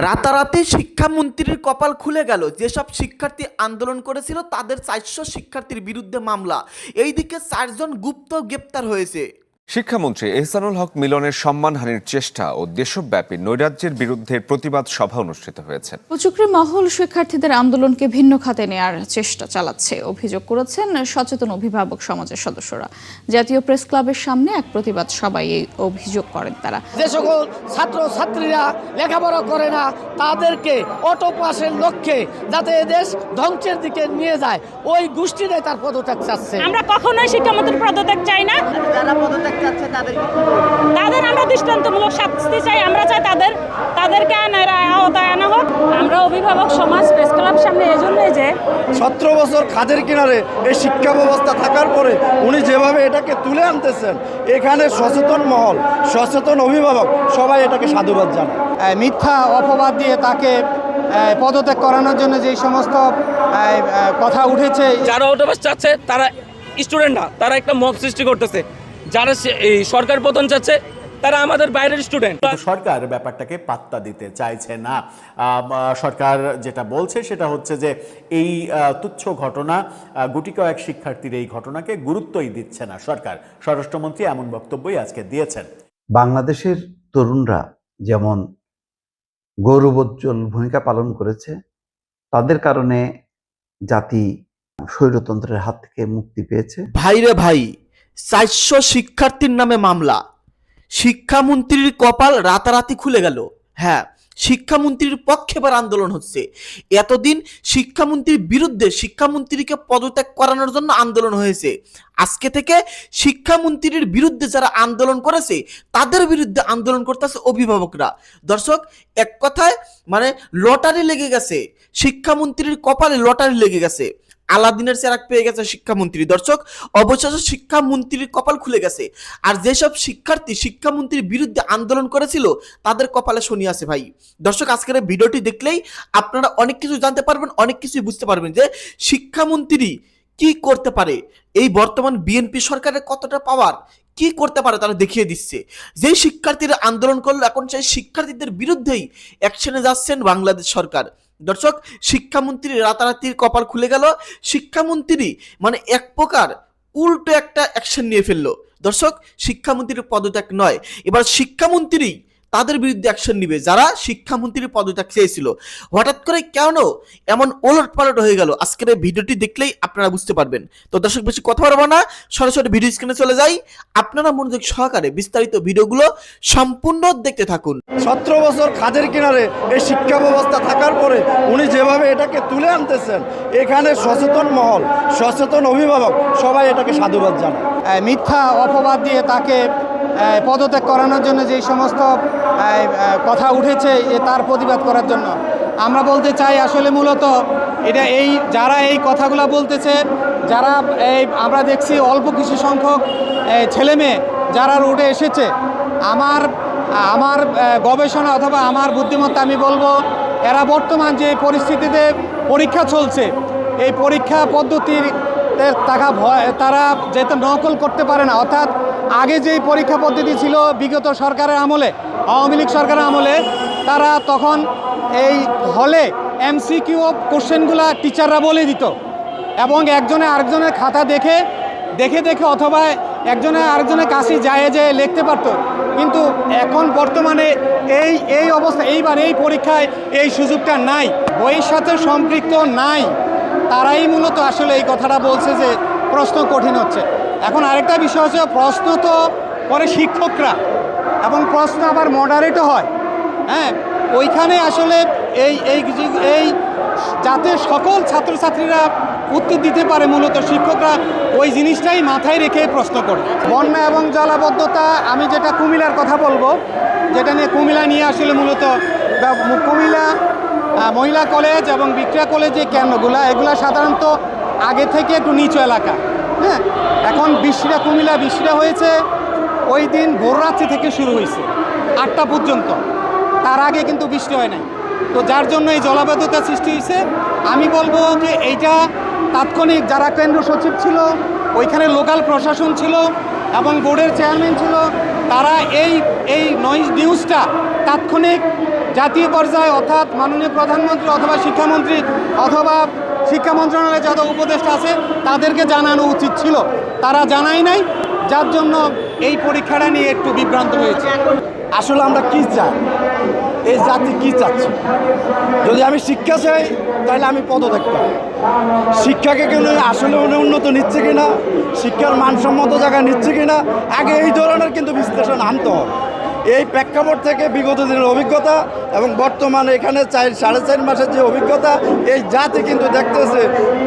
রাতারাতি শিক্ষামন্ত্রীর কপাল খুলে গেল। যেসব শিক্ষার্থী আন্দোলন করেছিল তাদের 400 শিক্ষার্থীর বিরুদ্ধে মামলা। এইদিকে 4 জন গুপ্ত গ্রেপ্তার হয়েছে। শিক্ষামন্ত্রী এহসানুল হক মিলনের সম্মানহানির চেষ্টা ও দেশব্যাপী নৈরাজ্যের বিরুদ্ধে প্রতিবাদ সভা অনুষ্ঠিত হয়েছে। কুচক্রী মহল শিক্ষার্থীদের আন্দোলনকে ভিন্ন খাতে নেয়ার চেষ্টা চালাচ্ছে অভিযোগ করেছেন সচেতন অভিভাবক সমাজের সদস্যরা। জাতীয় প্রেস ক্লাবের সামনে এক প্রতিবাদ সভায় এই অভিযোগ করেন তারা। যে সকল ছাত্র ছাত্রীরা লেখাপড়া করে না তাদেরকে অটো পাসের লক্ষ্যে যাতে এদেশ ধ্বংসের দিকে নিয়ে যায় ওই গোষ্ঠীরাই তার পদত্যাগ চাচ্ছে। আমরা কখনোই শিক্ষামন্ত্রীর পদত্যাগ চাই না। যারা পদত্যাগ চাচ্ছে তাদের আমরা দৃষ্টান্তমূলক শাস্তি চাই। আমরা চাই তাদেরকে আওতায় আনা হোক। আমরা অভিভাবক সমাজ প্রেস ক্লাব সামনে এজন্যই যে 17 বছর খাদের কিনারে এই শিক্ষা ব্যবস্থা থাকার পরে উনি যেভাবে এটাকে তুলে আনতেছেন, এখানে সচেতন মহল, সচেতন অভিভাবক সবাই এটাকে সাধুবাদ জানায়। মিথ্যা অপবাদ দিয়ে তাকে পদত্যাগ করানোর জন্য যে সমস্ত কথা উঠেছে, যারা অটোপাস চাচ্ছে তারা স্টুডেন্ট না, তারা একটা মব সৃষ্টি করতেছে। যারা এই সরকার পতন চাচ্ছে তারা আমাদের বাইরের স্টুডেন্ট। সরকার ব্যাপারটাকে পাত্তা দিতে চাইছে না। সরকার যেটা বলছে সেটা হচ্ছে যে এই তুচ্ছ ঘটনা, গুটি কয়েক শিক্ষার্থীর এই ঘটনাকে গুরুত্বই দিচ্ছে না সরকার। স্বরাষ্ট্রমন্ত্রী এমন বক্তব্যই আজকে দিয়েছেন। বাংলাদেশের তরুণরা যেমন গৌরবোজ্জ্বল ভূমিকা পালন করেছে, তাদের কারণে জাতি স্বৈরতন্ত্রের হাত থেকে মুক্তি পেয়েছে। ভাইরে ভাই, 400 শিক্ষার্থীর নামে মামলা। শিক্ষামন্ত্রীর কপাল রাতারাতি খুলে গেল। হ্যাঁ, শিক্ষামন্ত্রীর পক্ষে এবার আন্দোলন হচ্ছে। এতদিন শিক্ষামন্ত্রীর বিরুদ্ধে, শিক্ষামন্ত্রীকে পদত্যাগ করানোর জন্য আন্দোলন হয়েছে। আজকে থেকে শিক্ষামন্ত্রীর বিরুদ্ধে যারা আন্দোলন করেছে তাদের বিরুদ্ধে আন্দোলন করতেছে অভিভাবকরা। দর্শক, এক কথায় মানে লটারি লেগে গেছে, শিক্ষামন্ত্রীর কপালে লটারি লেগে গেছে। আলাদিনের চেরাগ পেয়ে গেছে শিক্ষামন্ত্রী। দর্শক, অবশেষে শিক্ষামন্ত্রীর কপাল খুলে গেছে। আর যেসব শিক্ষার্থী শিক্ষামন্ত্রীর বিরুদ্ধে আন্দোলন করেছিল তাদের কপালে শনি আছে ভাই। দর্শক, আজকের এই ভিডিওটি দেখলেই আপনারা অনেক কিছু জানতে পারবেন, অনেক কিছুই বুঝতে পারবেন যে শিক্ষামন্ত্রী কি করতে পারে, এই বর্তমান বিএনপি সরকারের কতটা পাওয়ার, কি করতে পারে তারা দেখিয়ে দিচ্ছে। যেই শিক্ষার্থীরা আন্দোলন করলো এখন সেই শিক্ষার্থীদের বিরুদ্ধেই অ্যাকশনে যাচ্ছেন বাংলাদেশ সরকার। দর্শক, শিক্ষামন্ত্রী রাতারাতির কপাল খুলে গেল। শিক্ষামন্ত্রী মানে এক প্রকার উল্টো একটা অ্যাকশন নিয়ে ফেললো। দর্শক, শিক্ষামন্ত্রীর পদত্যাগ নয়, এবার শিক্ষামন্ত্রী তাদের বিরুদ্ধে অ্যাকশন নিবে যারা শিক্ষামন্ত্রীর পদত্যাগ চেয়েছিল। হঠাৎ করে কেন এমন ওলট পালট হয়ে গেল, আজকের এই ভিডিওটি দেখলেই আপনারা বুঝতে পারবেন। তো দর্শক, বেশি কথা বলবো না, সরাসরি ভিডিও স্ক্রিনে চলে যাই। আপনারা মনোযোগ সহকারে বিস্তারিত ভিডিওগুলো সম্পূর্ণ দেখতে থাকুন। 17 বছর খাদের কিনারে এই শিক্ষা ব্যবস্থা থাকার পরে উনি যেভাবে এটাকে তুলে আনতেছেন, এখানে সচেতন মহল, সচেতন অভিভাবক সবাই এটাকে সাধুবাদ জানায়। মিথ্যা অপবাদ দিয়ে তাকে পদত্যাগ করানোর জন্য যে সমস্ত কথা উঠেছে তার প্রতিবাদ করার জন্য আমরা বলতে চাই, আসলে মূলত এটা যারা এই কথাগুলো বলতেছে, যারা আমরা দেখছি অল্প কিছু সংখ্যক ছেলেমেয়ে যারা রোডে এসেছে, আমার গবেষণা অথবা আমার বুদ্ধিমত্তা আমি বলবো এরা বর্তমান যে পরিস্থিতিতে পরীক্ষা চলছে এই পরীক্ষা পদ্ধতির তারা যেহেতু নকল করতে পারে না। অর্থাৎ আগে যেই পরীক্ষা পদ্ধতি ছিল বিগত সরকারের আমলে, আওয়ামী লীগ সরকারের আমলে, তারা তখন এই হলে MCQ কোশ্চেনগুলা টিচাররা বলে দিত এবং একজনে আরেকজনের খাতা দেখে অথবা একজনে আরেকজনের কাছে যায় লিখতে পারত। কিন্তু এখন বর্তমানে এই অবস্থা, এইবার এই পরীক্ষায় এই সুযোগটা নাই, বইয়ের সাথে সম্পৃক্ত নাই, তারাই মূলত আসলে এই কথাটা বলছে যে প্রশ্ন কঠিন হচ্ছে। এখন আরেকটা বিষয় হচ্ছে, প্রশ্ন তো করে শিক্ষকরা এবং প্রশ্ন আবার মডারেটও হয়। হ্যাঁ, ওইখানে আসলে এই যাতে সকল ছাত্রছাত্রীরা উত্তর দিতে পারে, মূলত শিক্ষকরা ওই জিনিসটাই মাথায় রেখে প্রশ্ন করে। বন্যা এবং জলাবদ্ধতা, আমি যেটা কুমিল্লার কথা বলবো, যেটা নিয়ে কুমিল্লা নিয়ে আসলে মূলত কুমিল্লা মহিলা কলেজ এবং বিক্রিয়া কলেজ যে কেন্দ্রগুলো, এগুলা সাধারণত আগে থেকে একটু নিচু এলাকা। হ্যাঁ, এখন কুমিল্লা বৃষ্টিটা হয়েছে ওই দিন ভোররাত্রি থেকে শুরু হয়েছে 8টা পর্যন্ত, তার আগে কিন্তু বৃষ্টি হয় নাই। তো যার জন্য এই জলাবদ্ধতা সৃষ্টি হয়েছে। আমি বলবো যে এইটা তাৎক্ষণিক যারা কেন্দ্র সচিব ছিল, ওইখানে লোকাল প্রশাসন ছিল এবং বোর্ডের চেয়ারম্যান ছিল, তারা এই নিউজটা তাৎক্ষণিক জাতীয় পর্যায়ে অর্থাৎ মাননীয় প্রধানমন্ত্রী অথবা শিক্ষামন্ত্রী অথবা শিক্ষা মন্ত্রণালয়ে যত উপদেষ্টা আছে তাদেরকে জানানো উচিত ছিল, তারা জানাই নাই, যার জন্য এই পরীক্ষাটা নিয়ে একটু বিভ্রান্ত হয়েছে। আসলে আমরা কি চাই, এই জাতি কি চাচ্ছে? যদি আমি শিক্ষা চাই তাহলে আমি পদত্যাগ পাই। শিক্ষাকে কেন আসলে উন্নত নিচ্ছে কিনা, শিক্ষার মানসম্মত জায়গায় নিচ্ছে কিনা, আগে এই ধরনের কিন্তু বিশ্লেষণ আনতে হবে। এই প্রেক্ষাপট থেকে বিগত দিনের অভিজ্ঞতা এবং বর্তমানে এখানে 4.5 মাসের যে অভিজ্ঞতা, এই জাতি কিন্তু দেখতেছে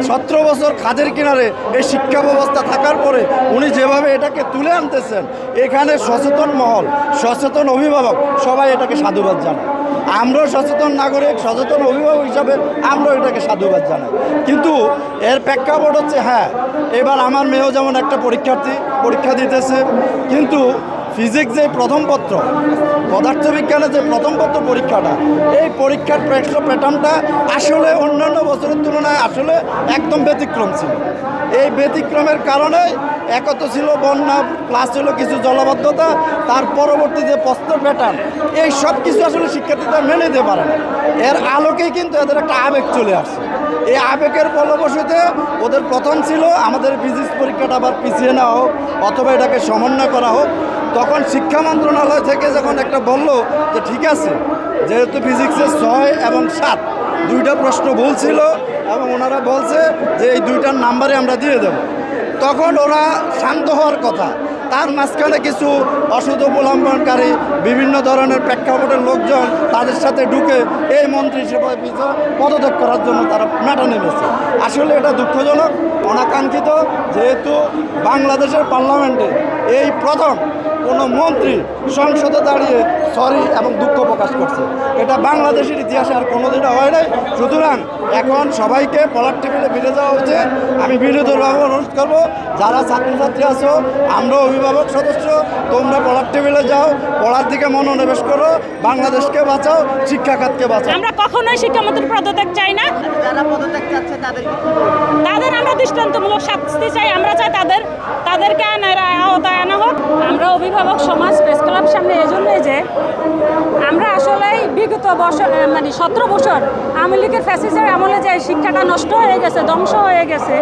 17 বছর খাদের কিনারে এই শিক্ষা ব্যবস্থা থাকার পরে উনি যেভাবে এটাকে তুলে আনতেছেন, এখানে সচেতন মহল, সচেতন অভিভাবক সবাই এটাকে সাধুবাদ জানায়। আমরাও সচেতন নাগরিক, সচেতন অভিভাবক হিসাবে আমরাও এটাকে সাধুবাদ জানাই। কিন্তু এর প্রেক্ষাপট হচ্ছে, হ্যাঁ, এবার আমার মেয়েও যেমন একটা পরীক্ষা দিতেছে, কিন্তু ফিজিক্স যে প্রথম পত্র, পদার্থবিজ্ঞানের যে প্রথম পত্র পরীক্ষাটা, এই পরীক্ষার প্যাটার্নটা আসলে অন্যান্য বছরের তুলনায় আসলে একদম ব্যতিক্রম ছিল। এই ব্যতিক্রমের কারণে একত ছিল বন্যা, প্লাস ছিল কিছু জলাবদ্ধতা, তার পরবর্তী যে প্রশ্নের প্যাটার্ন, এই সব কিছু আসলে শিক্ষার্থীরা মেনে নিতে পারে না। এর আলোকেই কিন্তু এদের একটা আবেগ চলে আসছে। এই আবেগের ফলবশতে ওদের প্রথম ছিল আমাদের ফিজিক্স পরীক্ষাটা আবার পিছিয়ে নেওয়া হোক অথবা এটাকে সমন্বয় করা হোক। তখন শিক্ষা মন্ত্রণালয় থেকে যখন একটা বলল যে ঠিক আছে, যেহেতু ফিজিক্সের 6 এবং 7 দুইটা প্রশ্ন ভুল ছিল এবং ওনারা বলছে যে এই দুইটার নাম্বারে আমরা দিয়ে দেব, তখন ওরা শান্ত হওয়ার কথা। তার মাঝখানে কিছু অসুধ অবলম্বনকারী বিভিন্ন ধরনের প্রেক্ষাপটের লোকজন তাদের সাথে ঢুকে এই মন্ত্রী হিসেবে পদত্যাগ করার জন্য তারা মেটা নেমেছে। আসলে এটা দুঃখজনক, অনাকাঙ্ক্ষিত, যেহেতু বাংলাদেশের পার্লামেন্টে এই প্রথম কোনো মন্ত্রী সংসদে দাঁড়িয়ে সরি এবং দুঃখ প্রকাশ করছে। এটা বাংলাদেশের ইতিহাসে আর কোনোদিনও হয় নাই। সুতরাং এখন সবাইকে পড়ার টেবিলে ফিরে যাওয়া উচিত। আমি বিনীতভাবে অনুরোধ করবো, যারা ছাত্রছাত্রী আছো, আমরা অভিভাবক সদস্য, তোমরা পড়ার টেবিলে যাও, পড়ার দিকে মনোনিবেশ করো, বাংলাদেশকে বাঁচাও, শিক্ষা খাতকে বাঁচাও। আমরা কখনোই শিক্ষামন্ত্রীর পদত্যাগ চাই না। তাদের আমরা দৃষ্টান্তমূলক শাস্তি চাই। আমরা চাই তাদেরকে আওতায় আনা হোক। আমরা অভিভাবক সমাজ প্রেস ক্লাব সামনে এজন্যই যে আমরা আসলে বিগত বছর মানে 17 বছর আওয়ামী লীগের ফ্যাসিস্টের আমলে যে শিক্ষাটা নষ্ট হয়ে গেছে, ধ্বংস হয়ে গেছে,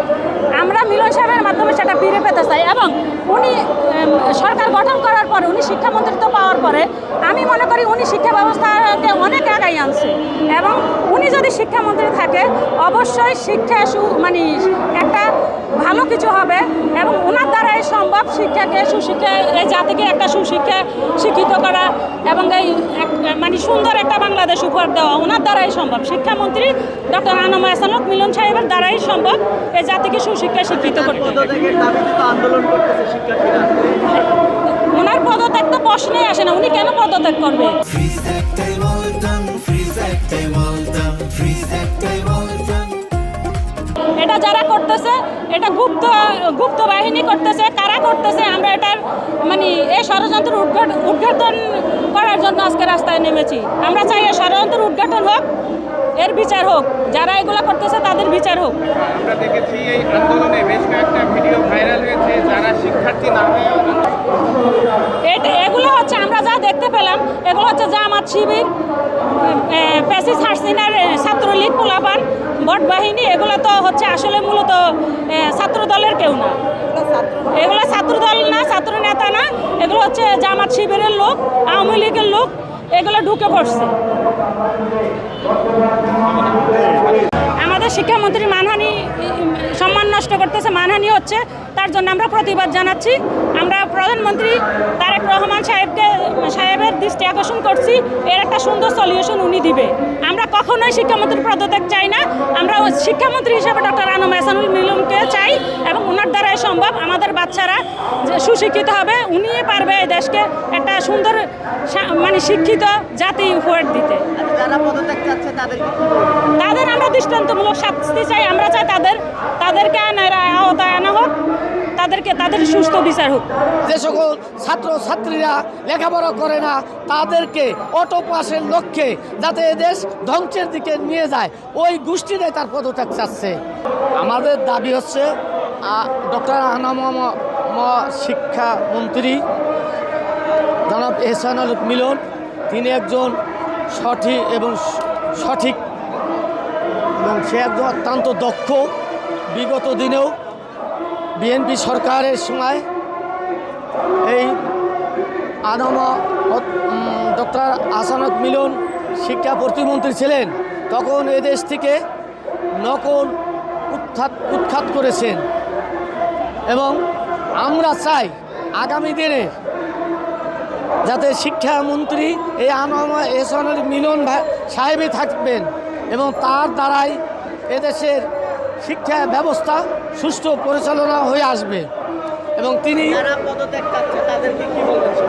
আমরা মিলন সাহেবের মাধ্যমে সেটা ফিরে পেতে চাই। এবং উনি সরকার গঠন করার পরে, উনি শিক্ষামন্ত্রিত্ব পাওয়ার পরে আমি মনে করি উনি শিক্ষা ব্যবস্থাকে অনেক আগাই আনছে। এবং উনি যদি শিক্ষামন্ত্রী থাকে অবশ্যই শিক্ষা মানে একটা ভালো কিছু হবে এবং ওনার দ্বারাই সম্ভব শিক্ষাকে সুশিক্ষা, এই জাতিকে একটা সুশিক্ষা শিক্ষিত করা এবং এই মানে সুন্দর একটা বাংলাদেশ উপহার দেওয়া ওনার দ্বারাই সম্ভব। শিক্ষামন্ত্রী ডক্টর আনম আহসানুল হক মিলন সাহেবের দ্বারাই সম্ভব এই জাতিকে সুশিক্ষা শিক্ষিত করতে। ওনার পদত্যাগ তো প্রশ্নই আসে না, উনি কেন পদত্যাগ করবে? এটা যারা করতেছে এটা গুপ্ত বাহিনী করতেছে। কারা করতেছে আমরা এটার মানে এই ষড়যন্ত্র উদ্ঘাটন করার জন্য আজকে রাস্তায় নেমেছি। আমরা চাই এই ষড়যন্ত্র উদ্ঘাটন হোক, এর বিচার হোক, যারা এগুলো করতেছে তাদের বিচার হোক। আমরা দেখেছি এই আন্দোলনে বেশ কয়েকটা ভিডিও ভাইরাল হয়েছে, যারা শিক্ষার্থী না হয়ে এগুলো হচ্ছে আমরা যা দেখতে পেলাম, এগুলো হচ্ছে জামাত শিবির, ফ্যাসিস্ট হাসিনার ছাত্রলীগ, পোলাপান, ভোট বাহিনী। এগুলো তো হচ্ছে আসলে মূলত ছাত্র দলের কেউ না, এগুলো ছাত্র দল না, ছাত্র নেতা না, এগুলো হচ্ছে জামাত শিবিরের লোক, আওয়ামী লীগের লোক, এগুলো ঢুকে পড়ছে। আমাদের শিক্ষামন্ত্রী মানহানি, সম্মান নষ্ট করতেছে, মানহানি হচ্ছে, তার জন্য আমরা প্রতিবাদ জানাচ্ছি। আমরা প্রধানমন্ত্রী তারেক রহমান সাহেবের দৃষ্টি আকর্ষণ করছি, এর একটা সুন্দর সলিউশন উনি দিবে। আমরা কখনোই শিক্ষামন্ত্রীর পদত্যাগ চাই না। আমরা শিক্ষামন্ত্রী হিসেবে ডক্টর আনম আহসানুল মিলনকে চাই এবং ওনার দ্বারাই সম্ভব আমাদের বাচ্চারা সুশিক্ষিত হবে। উনি পারবে এই দেশকে একটা সুন্দর মানে শিক্ষিত জাতি উপহার দিতে। তাদের আমরা দৃষ্টান্তমূলক শাস্তি চাই। আমরা চাই তাদেরকে আওতায় আনা হোক, তাদের সুস্থ বিচার হোক। যে সকল ছাত্রছাত্রীরা লেখাপড়া করে না তাদেরকে অটো পাসের লক্ষ্যে যাতে এদেশ ধ্বংসের দিকে নিয়ে যায়, ওই গোষ্ঠীরাই তার পদত্যাগ চাচ্ছে। আমাদের দাবি হচ্ছে ডক্টর আনম শিক্ষামন্ত্রী জনাব এহসানুল হক মিলন তিনি একজন সঠিক এবং সে একজন অত্যন্ত দক্ষ। বিগত দিনেও বিএনপি সরকারের সময় এই ডক্টর আহসানুল মিলন শিক্ষা প্রতিমন্ত্রী ছিলেন, তখন এদেশ থেকে নকল উৎখাত করেছেন। এবং আমরা চাই আগামী দিনে যাতে শিক্ষামন্ত্রী এই আহসানুল মিলন সাহেবই থাকবেন এবং তার দ্বারাই এদেশের শিক্ষা ব্যবস্থা সুষ্ঠু পরিচালনা হয়ে আসবে। এবং তিনি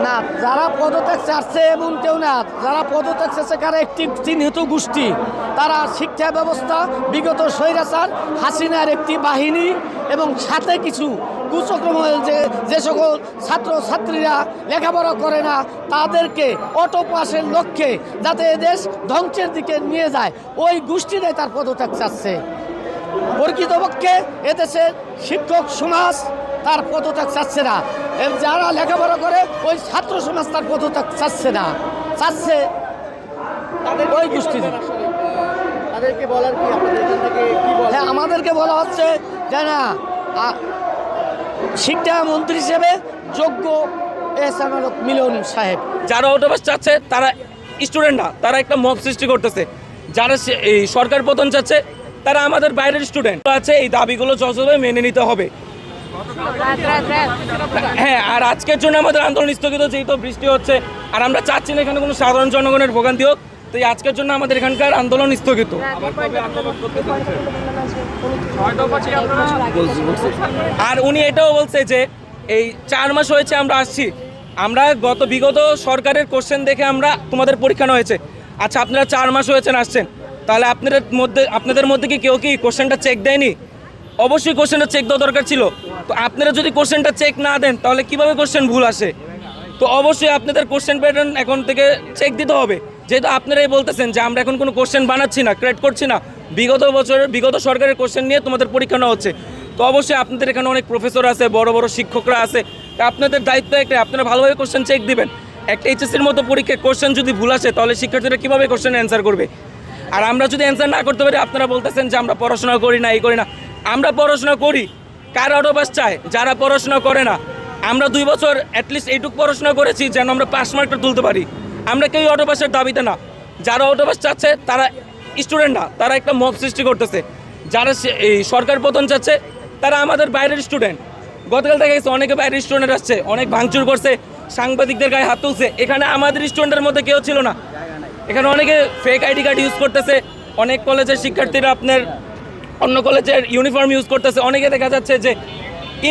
না যারা পদত্যাগ চাচ্ছে এমন কেউ না, যারা পদত্যাগ চাচ্ছে তারা একটি চিহ্নিত গোষ্ঠী। তারা শিক্ষা ব্যবস্থা বিগত স্বৈরাচার হাসিনার একটি বাহিনী এবং সাথে কিছু কুচক্রম যে সকল ছাত্রছাত্রীরা লেখাপড়া করে না তাদেরকে অটো পাসের লক্ষ্যে যাতে এদেশ ধ্বংসের দিকে নিয়ে যায়, ওই গোষ্ঠীরাই তার পদত্যাগ চাচ্ছে। প্রকৃতপক্ষে এদেশের শিক্ষক সমাজ তার পদত্যাগ চাচ্ছে না, যারা লেখাপড়া করে ওই ছাত্র সমাজ তার পদত্যাগ চাচ্ছে না, চাচ্ছে ওই গোষ্ঠী। হ্যাঁ, আমাদেরকে বলা হচ্ছে যে না, শিক্ষামন্ত্রী হিসেবে যোগ্য আহসানুল মিলন সাহেব। যারা অটোপাস চাচ্ছে তারা স্টুডেন্ট না, তারা একটা মব সৃষ্টি করতেছে। যারা এই সরকার পতন চাচ্ছে তারা আমাদের বাইরের স্টুডেন্ট আছে। এই দাবিগুলো যথাযথভাবে মেনে নিতে হবে। হ্যাঁ, আর আজকের জন্য আমাদের আন্দোলন স্থগিত, যেহেতু বৃষ্টি হচ্ছে আর আমরা চাচ্ছি না এখানে কোনো সাধারণ জনগণের ভোগান্তি হোক, তো এই আজকের জন্য আমাদের এখানকার আন্দোলন স্থগিত। আর উনি এটাও বলছে যে এই 4 মাস হয়েছে আমরা আসছি, আমরা বিগত সরকারের কোশ্চেন দেখে আমরা তোমাদের পরীক্ষা হয়েছে। আচ্ছা, আপনারা 4 মাস হয়েছেন আসছেন, তাহলে আপনাদের মধ্যে কি কেউ কি কোশ্চেনটা চেক দেয়নি? অবশ্যই কোশ্চেনটা চেক দেওয়া দরকার ছিল। তো আপনারা যদি কোশ্চেনটা চেক না দেন তাহলে কিভাবে কোশ্চেন ভুল আসে? তো অবশ্যই আপনাদের কোশ্চেন প্যাটার্ন এখন থেকে চেক দিতে হবে, যেহেতু আপনারাই বলতেছেন যে আমরা এখন কোনো কোশ্চেন বানাচ্ছি না, ক্রিয়েট করছি না, বিগত সরকারের কোশ্চেন নিয়ে তোমাদের পরীক্ষা নেওয়া হচ্ছে। তো অবশ্যই আপনাদের এখানে অনেক প্রফেসর আছে, বড় বড় শিক্ষকরা আছে, তা আপনাদের দায়িত্ব একটা, আপনারা ভালোভাবে কোশ্চেন চেক দিবেন। একটা এইচএসসির মতো পরীক্ষায় কোশ্চেন যদি ভুল আসে তাহলে শিক্ষার্থীরা কীভাবে কোশ্চেন অ্যান্সার করবে? আর আমরা যদি অ্যান্সার না করতে পারি, আপনারা বলতেছেন যে আমরা পড়াশোনা করি না, এই করি না। আমরা পড়াশোনা করি, কার অটোপাস চায়? যারা পড়াশোনা করে না। আমরা 2 বছর অ্যাটলিস্ট এইটুকু পড়াশোনা করেছি যেন আমরা পাস মার্কটা তুলতে পারি। আমরা কেউ অটোপাসের দাবিতে না। যারা অটোপাস চাচ্ছে তারা স্টুডেন্ট না, তারা একটা মব সৃষ্টি করতেছে। যারা এই সরকার পতন চাচ্ছে তারা আমাদের বাইরের স্টুডেন্ট। গতকাল দেখা গেছে অনেকে বাইরের স্টুডেন্ট আসছে, অনেক ভাঙচুর করছে, সাংবাদিকদের গায়ে হাত তুলছে। এখানে আমাদের স্টুডেন্টের মধ্যে কেউ ছিল না। এখানে অনেকে ফেক আইডি কার্ড ইউজ করতেছে, অনেক কলেজের শিক্ষার্থীরা আপনার অন্য কলেজের ইউনিফর্ম ইউজ করতেছে। অনেকে দেখা যাচ্ছে যে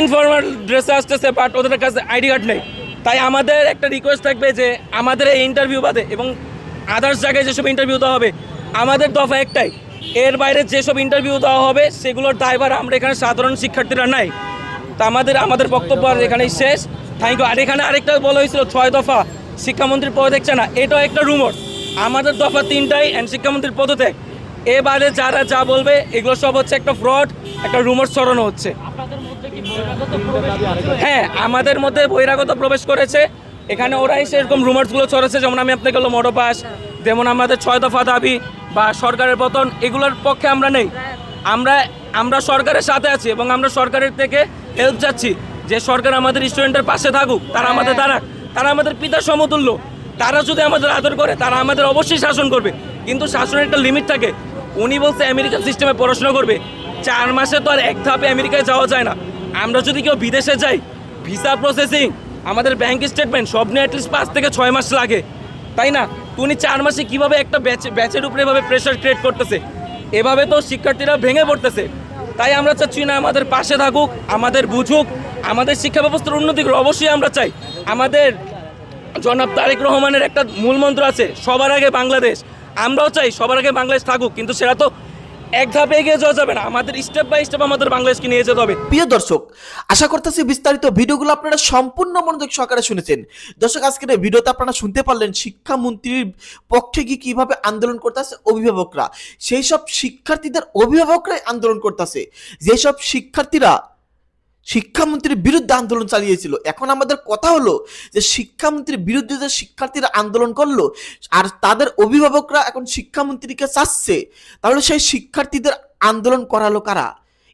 ইনফর্মাল ড্রেসে আসতেছে, বাট ওদের কাছে আইডি কার্ড নেই। তাই আমাদের একটা রিকোয়েস্ট থাকবে যে আমাদের এই ইন্টারভিউ বাদে এবং আদার্স জায়গায় যেসব ইন্টারভিউ দেওয়া হবে, আমাদের দফা একটাই, এর বাইরে যেসব ইন্টারভিউ দেওয়া হবে সেগুলোর দায়ভার আমরা এখানে সাধারণ শিক্ষার্থীরা নাই। তা আমাদের বক্তব্য আর এখানেই শেষ। Thank you. আর এখানে আরেকটা বলা হয়েছিল 6 দফা শিক্ষামন্ত্রীর পদ দেখছে না, এটাও একটা রুমর। আমাদের দফা 3টাই অ্যান্ড শিক্ষামন্ত্রীর পদত্যাগ। এবারে যারা যা বলবে এগুলো সব হচ্ছে একটা ফ্রড, একটা রুমর ছড়ানো হচ্ছে। হ্যাঁ, আমাদের মধ্যে বহিরাগত প্রবেশ করেছে। এখানে ওরাই সেরকম রুমার্সগুলো ছড়াচ্ছে, যেমন আমি আপনাকে বললাম অটোপাস, যেমন আমাদের 6 দফা দাবি বা সরকারের পতন, এগুলোর পক্ষে আমরা নেই। আমরা সরকারের সাথে আছি এবং আমরা সরকারের থেকে হেল্প চাচ্ছি যে সরকার আমাদের স্টুডেন্টের পাশে থাকুক, তারা আমাদের দাঁড়াক, তারা আমাদের পিতার সমতুল্য। তারা যদি আমাদের আদর করে তারা আমাদের অবশ্যই শাসন করবে, কিন্তু শাসনের একটা লিমিট থাকে। উনি বলছে আমেরিকান সিস্টেমে পড়াশোনা করবে, 4 মাসে তো আর এক ধাপে আমেরিকায় যাওয়া যায় না। আমরা যদি কেউ বিদেশে যাই, ভিসা প্রসেসিং, আমাদের ব্যাংক স্টেটমেন্ট সব নিয়ে অ্যাটলিস্ট 5 থেকে 6 মাস লাগে, তাই না? উনি 4 মাসে কীভাবে একটা ব্যাচের উপরে এভাবে প্রেশার ক্রিয়েট করতেছে? এভাবে তো শিক্ষার্থীরা ভেঙে পড়তেছে। তাই আমরা চাচ্ছি না আমাদের পাশে থাকুক, আমাদের বুঝুক, আমাদের শিক্ষা ব্যবস্থার উন্নতি করে। অবশ্যই আমরা চাই, আমাদের জনাব তারেক রহমানের একটা মূলমন্ত্র আছে, সবার আগে বাংলাদেশ। আমরাও চাই সবার আগে বাংলাদেশ থাকুক, কিন্তু সেটা তো এক ধাপে এগিয়ে যাওয়া যাবে না, আমাদের স্টেপ বাই স্টেপ আমাদের বাংলাদেশকে নিয়ে যেতে হবে। প্রিয় দর্শক, আশা করতেছি বিস্তারিত ভিডিওগুলো আপনারা সম্পূর্ণ মনোযোগ সহকারে শুনেছেন। দর্শক, আজকের এই ভিডিওতে আপনারা শুনতে পারলেন শিক্ষামন্ত্রীর পক্ষে গিয়ে কিভাবে আন্দোলন করতেছে অভিভাবকরা। সেই সব শিক্ষার্থীদের অভিভাবকরাই আন্দোলন করতেছে, যেসব শিক্ষার্থীরা শিক্ষামন্ত্রীর বিরুদ্ধে আন্দোলন চালিয়েছিল। এখন আমাদের কথা হলো যে শিক্ষামন্ত্রীর বিরুদ্ধে যে শিক্ষার্থীরা আন্দোলন করলো আর তাদের অভিভাবকরা এখন শিক্ষামন্ত্রীকে চাচ্ছে, তাহলে সেই শিক্ষার্থীদের আন্দোলন করালো কারা?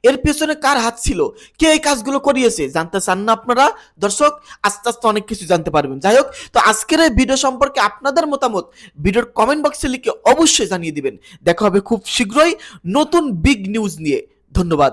এর পেছনে কার হাত ছিল? কে এই কাজগুলো করিয়েছে? জানতে চান না আপনারা দর্শক? আস্তে আস্তে অনেক কিছু জানতে পারবেন। যাই হোক, তো আজকের এই ভিডিও সম্পর্কে আপনাদের মতামত ভিডিওর কমেন্ট বক্সে লিখে অবশ্যই জানিয়ে দিবেন। দেখা হবে খুব শীঘ্রই নতুন বিগ নিউজ নিয়ে। ধন্যবাদ।